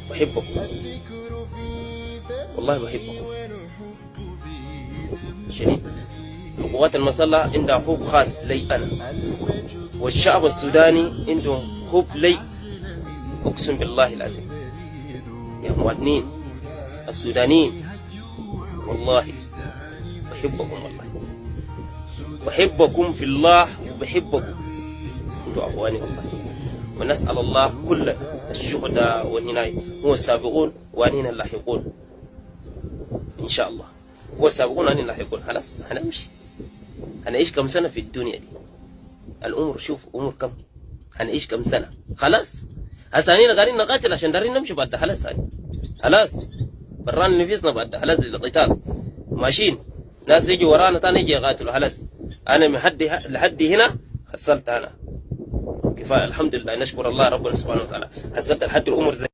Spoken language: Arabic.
بحبكم والله، بحبكم شديد. القوات المسلحة عندها حب خاص لي أنا، والشعب السوداني عندهم حب لي، أقسم بالله العظيم يا مواطنين السودانيين، والله بحبكم، والله بحبكم في الله، وبحبكم انتوا اخواني والله. ونسأل الله كل الشهداء والهناي هو السابقون وانين اللاحقون ان شاء الله، هو السابقون وانين اللاحقون. خلاص هنمشي، هنعيش كم سنة في الدنيا دي؟ العمر شوف عمر كم، هنعيش كم سنة؟ خلاص هسانينا قاعدين نقاتل عشان دارين نمشي بعد خلاص ثاني، خلاص بران نفسنا بعد خلاص للقتال ماشيين، ناس يجي ورانا تاني يجي يقاتلوا. خلاص انا من حد لحد هنا حصلت، انا كفايه الحمد لله، نشكر الله ربنا سبحانه وتعالى، حصلت لحد الامور زي